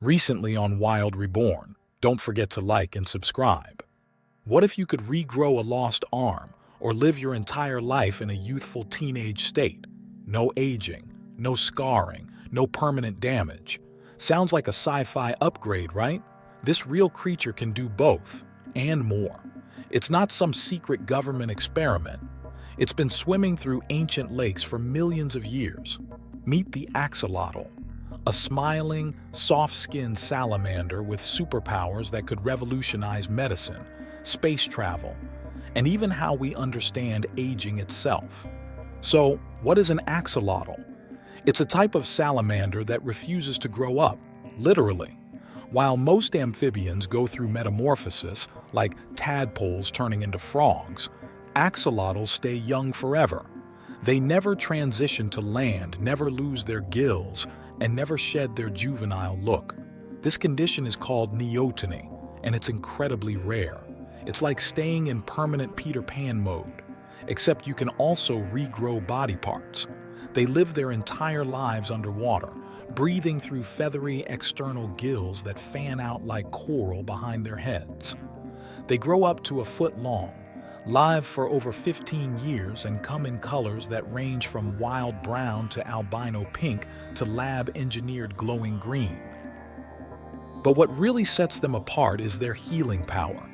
Recently on Wild Reborn, don't forget to like and subscribe. What if you could regrow a lost arm or live your entire life in a youthful teenage state? No aging, no scarring, no permanent damage. Sounds like a sci-fi upgrade, right? This real creature can do both, and more. It's not some secret government experiment. It's been swimming through ancient lakes for millions of years. Meet the axolotl, a smiling, soft-skinned salamander with superpowers that could revolutionize medicine, space travel, and even how we understand aging itself. So, what is an axolotl? It's a type of salamander that refuses to grow up, literally. While most amphibians go through metamorphosis, like tadpoles turning into frogs, axolotls stay young forever. They never transition to land, never lose their gills, and never shed their juvenile look. This condition is called neoteny, and it's incredibly rare. It's like staying in permanent Peter Pan mode, except you can also regrow body parts. They live their entire lives underwater, breathing through feathery external gills that fan out like coral behind their heads. They grow up to a foot long, live for over 15 years, and come in colors that range from wild brown to albino pink to lab-engineered glowing green. But what really sets them apart is their healing power.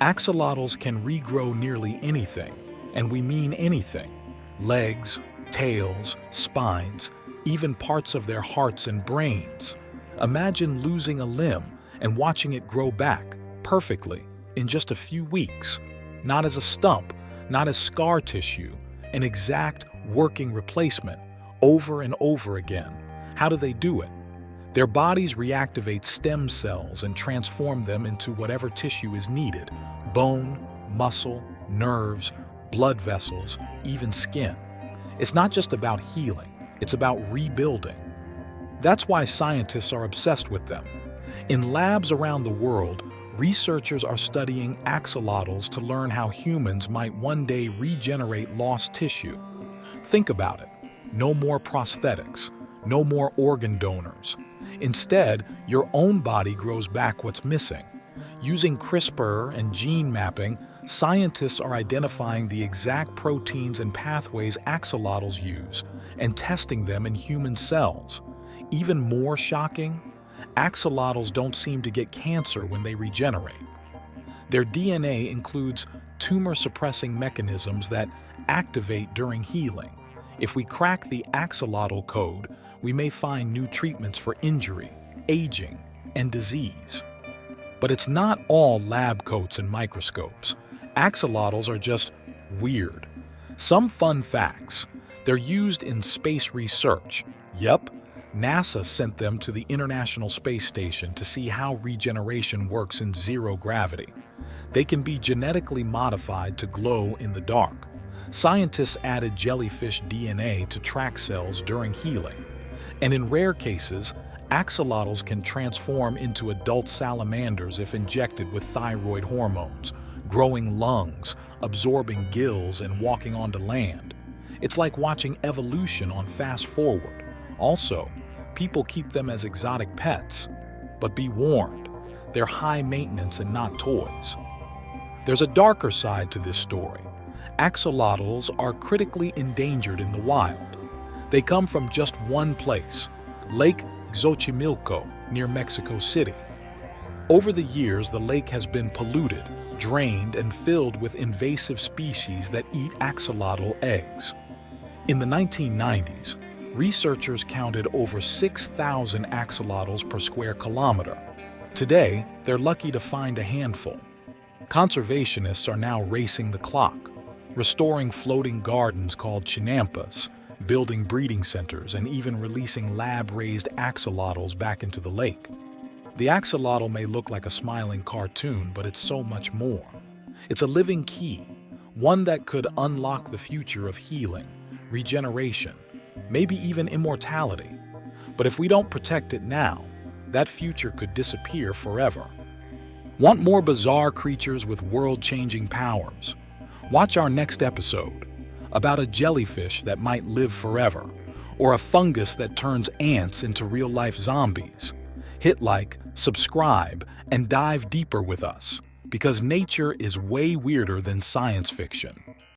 Axolotls can regrow nearly anything, and we mean anything. Legs, tails, spines, even parts of their hearts and brains. Imagine losing a limb and watching it grow back, perfectly, in just a few weeks. Not as a stump, not as scar tissue, an exact working replacement, over and over again. How do they do it? Their bodies reactivate stem cells and transform them into whatever tissue is needed: bone, muscle, nerves, blood vessels, even skin. It's not just about healing, it's about rebuilding. That's why scientists are obsessed with them. In labs around the world, researchers are studying axolotls to learn how humans might one day regenerate lost tissue. Think about it. No more prosthetics, no more organ donors. Instead, your own body grows back what's missing. Using CRISPR and gene mapping, scientists are identifying the exact proteins and pathways axolotls use and testing them in human cells. Even more shocking, axolotls don't seem to get cancer when they regenerate. Their DNA includes tumor-suppressing mechanisms that activate during healing. If we crack the axolotl code, we may find new treatments for injury, aging, and disease. But it's not all lab coats and microscopes. Axolotls are just weird. Some fun facts. They're used in space research. Yep, NASA sent them to the International Space Station to see how regeneration works in zero gravity. They can be genetically modified to glow in the dark. Scientists added jellyfish DNA to track cells during healing. And in rare cases, axolotls can transform into adult salamanders if injected with thyroid hormones, growing lungs, absorbing gills, and walking onto land. It's like watching evolution on fast forward. Also, people keep them as exotic pets. But be warned, they're high maintenance and not toys. There's a darker side to this story. Axolotls are critically endangered in the wild. They come from just one place, Lake Xochimilco, near Mexico City. Over the years, the lake has been polluted, drained, and filled with invasive species that eat axolotl eggs. In the 1990s, researchers counted over 6,000 axolotls per square kilometer. Today, they're lucky to find a handful. Conservationists are now racing the clock, restoring floating gardens called chinampas, building breeding centers, and even releasing lab-raised axolotls back into the lake. The axolotl may look like a smiling cartoon, but it's so much more. It's a living key, one that could unlock the future of healing, regeneration, maybe even immortality. But if we don't protect it now, that future could disappear forever. Want more bizarre creatures with world-changing powers? Watch our next episode about a jellyfish that might live forever, or a fungus that turns ants into real-life zombies. Hit like, subscribe, and dive deeper with us, because nature is way weirder than science fiction.